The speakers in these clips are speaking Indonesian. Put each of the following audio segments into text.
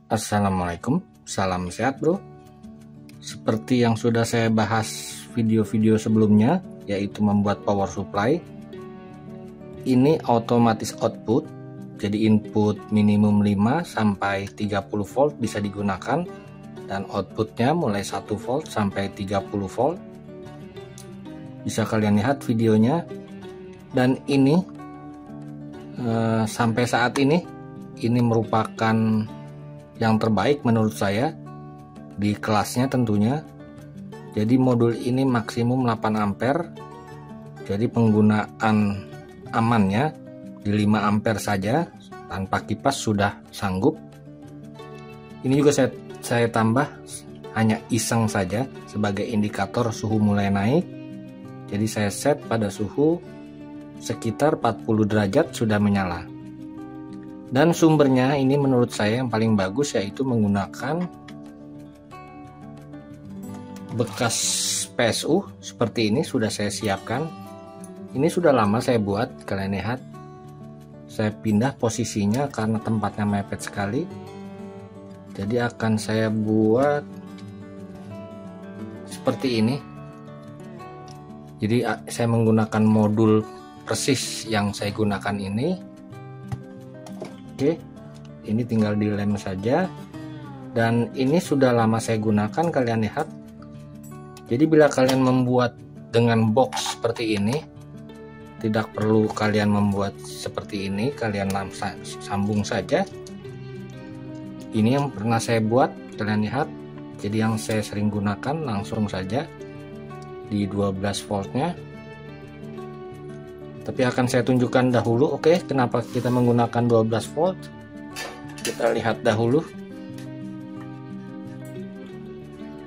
Assalamualaikum, salam sehat bro. Seperti yang sudah saya bahas video-video sebelumnya, yaitu membuat power supply. Ini otomatis output, jadi input minimum 5 sampai 30 volt bisa digunakan, dan outputnya mulai 1 volt sampai 30 volt. Bisa kalian lihat videonya. Dan ini sampai saat ini merupakan yang terbaik menurut saya di kelasnya tentunya. Jadi modul ini maksimum 8 ampere, jadi penggunaan amannya di 5 ampere saja tanpa kipas sudah sanggup. Ini juga saya tambah hanya iseng saja sebagai indikator suhu mulai naik. Jadi saya set pada suhu sekitar 40 derajat sudah menyala. Dan sumbernya ini menurut saya yang paling bagus, yaitu menggunakan bekas PSU seperti ini. Sudah saya siapkan. Ini sudah lama saya buat, kalian lihat. Saya pindah posisinya karena tempatnya mepet sekali. Jadi akan saya buat seperti ini. Jadi saya menggunakan modul persis yang saya gunakan ini. Oke, ini tinggal dilem saja, dan ini sudah lama saya gunakan, kalian lihat. Jadi bila kalian membuat dengan box seperti ini, tidak perlu kalian membuat seperti ini, kalian sambung saja. Ini yang pernah saya buat, kalian lihat. Jadi yang saya sering gunakan langsung saja di 12 voltnya. Tapi akan saya tunjukkan dahulu, oke, kenapa kita menggunakan 12 volt. Kita lihat dahulu.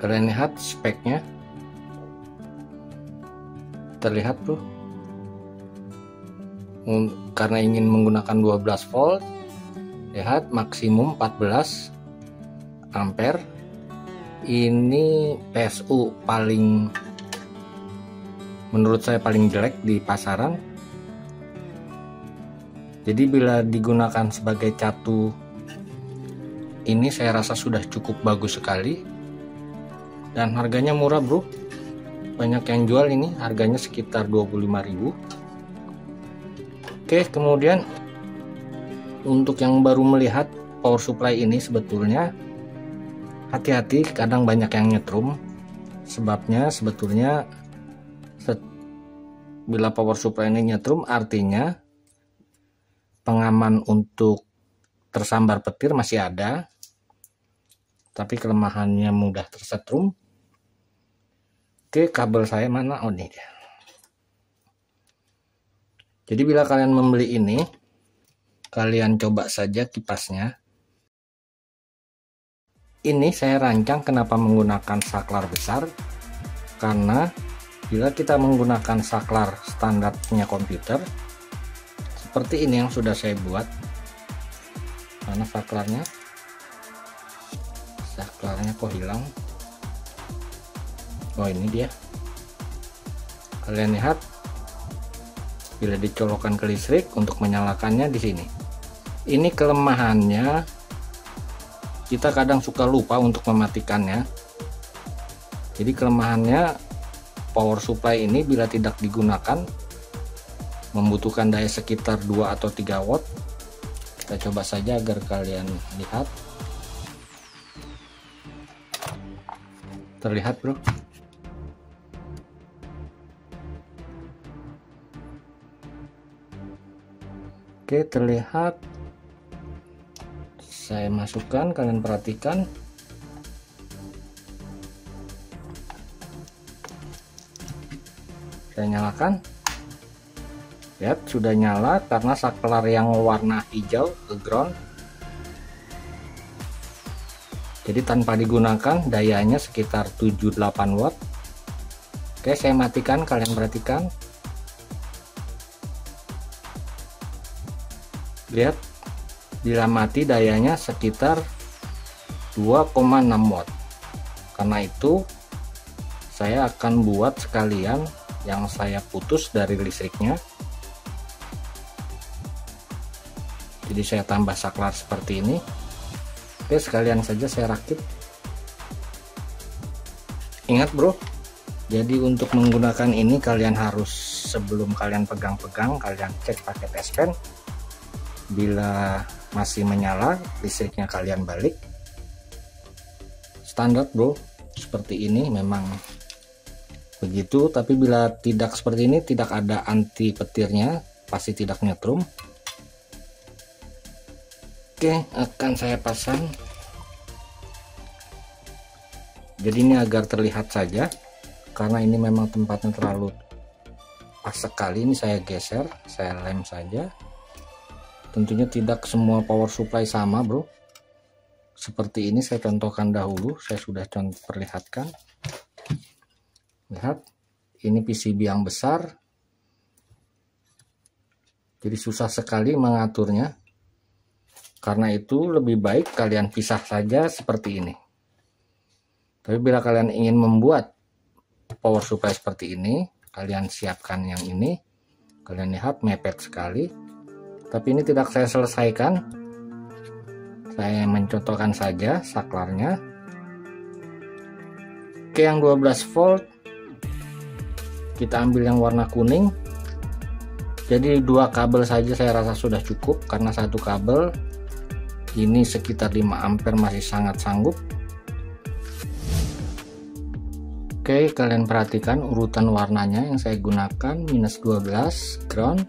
Kalian lihat speknya. Terlihat tuh. Karena ingin menggunakan 12 volt, lihat maksimum 14 ampere. Ini PSU paling, menurut saya paling jelek di pasaran. Jadi bila digunakan sebagai catu, ini saya rasa sudah cukup bagus sekali. Dan harganya murah bro. Banyak yang jual ini, harganya sekitar 25.000. Oke, kemudian untuk yang baru melihat power supply ini, sebetulnya hati-hati, kadang banyak yang nyetrum. Sebabnya sebetulnya bila power supply ini nyetrum, artinya pengaman untuk tersambar petir masih ada, tapi kelemahannya mudah tersetrum. Oke, kabel saya mana? Oh, ini dia. Jadi bila kalian membeli ini, kalian coba saja kipasnya. Ini saya rancang kenapa menggunakan saklar besar, karena bila kita menggunakan saklar standarnya komputer seperti ini yang sudah saya buat, mana saklarnya kok hilang. Oh, ini dia. Kalian lihat, bila dicolokkan ke listrik untuk menyalakannya di sini. Ini kelemahannya, kita kadang suka lupa untuk mematikannya. Jadi kelemahannya power supply ini bila tidak digunakan membutuhkan daya sekitar 2 atau 3 watt. Kita coba saja agar kalian lihat. Terlihat bro. Oke, terlihat. Saya masukkan, kalian perhatikan. Saya nyalakan. Lihat, sudah nyala karena saklar yang warna hijau ke ground. Jadi tanpa digunakan dayanya sekitar 7-8 watt. Oke, saya matikan, kalian perhatikan. Lihat, bila mati dayanya sekitar 2,6 watt. Karena itu saya akan buat sekalian yang saya putus dari listriknya. Jadi saya tambah saklar seperti ini. Oke, sekalian saja saya rakit. Ingat bro, jadi untuk menggunakan ini kalian harus sebelum kalian pegang-pegang kalian cek pakai test pen. Bila masih menyala, listriknya kalian balik. Standar bro, seperti ini memang begitu. Tapi bila tidak seperti ini, tidak ada anti petirnya, pasti tidak nyetrum. Oke, akan saya pasang. Jadi ini agar terlihat saja, karena ini memang tempatnya terlalu pas sekali. Ini saya geser, saya lem saja. Tentunya tidak semua power supply sama bro. Seperti ini saya contohkan dahulu, saya sudah perlihatkan. Lihat, ini PCB yang besar, jadi susah sekali mengaturnya. Karena itu lebih baik kalian pisah saja seperti ini. Tapi bila kalian ingin membuat power supply seperti ini, kalian siapkan yang ini. Kalian lihat mepet sekali. Tapi ini tidak saya selesaikan. Saya mencontohkan saja saklarnya. Oke, yang 12 volt kita ambil yang warna kuning. Jadi 2 kabel saja saya rasa sudah cukup, karena satu kabel ini sekitar 5 ampere masih sangat sanggup. Oke, kalian perhatikan urutan warnanya yang saya gunakan. Minus 12 ground,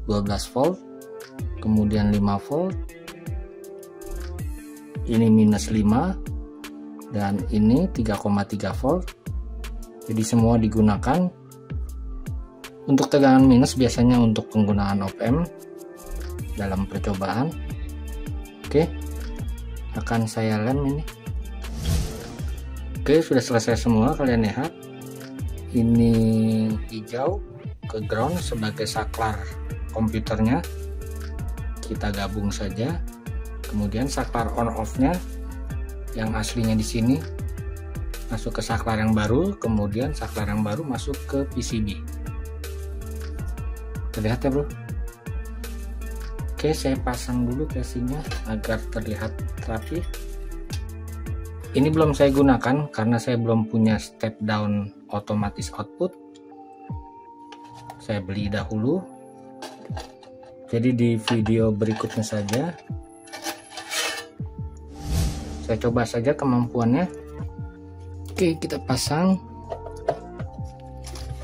12 volt, kemudian 5 volt, ini minus 5, dan ini 3,3 volt. Jadi semua digunakan. Untuk tegangan minus biasanya untuk penggunaan op-amp dalam percobaan. Oke, akan saya lem ini. Oke, sudah selesai semua. Kalian lihat, ini hijau ke ground sebagai saklar komputernya. Kita gabung saja. Kemudian saklar on off-nya yang aslinya di sini masuk ke saklar yang baru, kemudian saklar yang baru masuk ke PCB. Terlihat ya bro? Oke, saya pasang dulu casingnya agar terlihat rapi. Ini belum saya gunakan karena saya belum punya step down otomatis output. Saya beli dahulu. Jadi di video berikutnya saja saya coba saja kemampuannya. Oke, kita pasang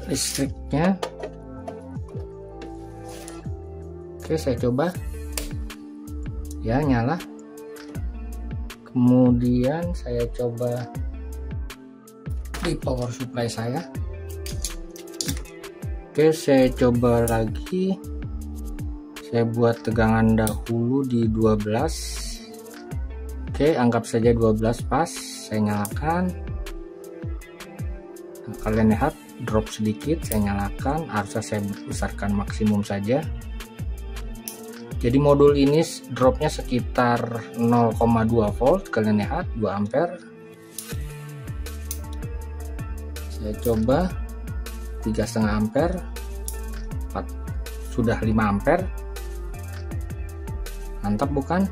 listriknya. Oke, saya coba. Ya, nyala. Kemudian saya coba di power supply saya. Oke, saya coba lagi. Saya buat tegangan dahulu di 12. Oke, anggap saja 12 pas. Saya nyalakan. Nah, kalian lihat drop sedikit, saya nyalakan. Harusnya saya besarkan maksimum saja. Jadi modul ini dropnya sekitar 0,2 volt. Kalian lihat 2 ampere. Saya coba 3,5 ampere, 4, sudah 5 ampere. Mantap bukan?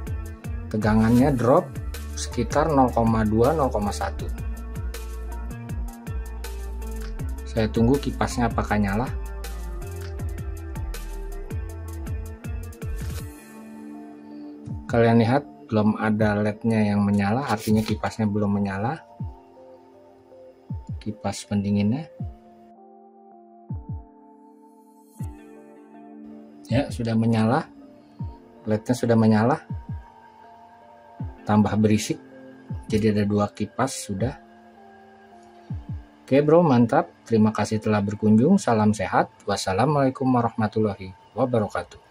Tegangannya drop sekitar 0,2 0,1. Saya tunggu kipasnya apakah nyala. Kalian lihat belum ada LED-nya yang menyala, artinya kipasnya belum menyala. Kipas pendinginnya. Ya, sudah menyala. LED-nya sudah menyala. Tambah berisik. Jadi ada 2 kipas sudah. Oke bro, mantap. Terima kasih telah berkunjung. Salam sehat. Wassalamualaikum warahmatullahi wabarakatuh.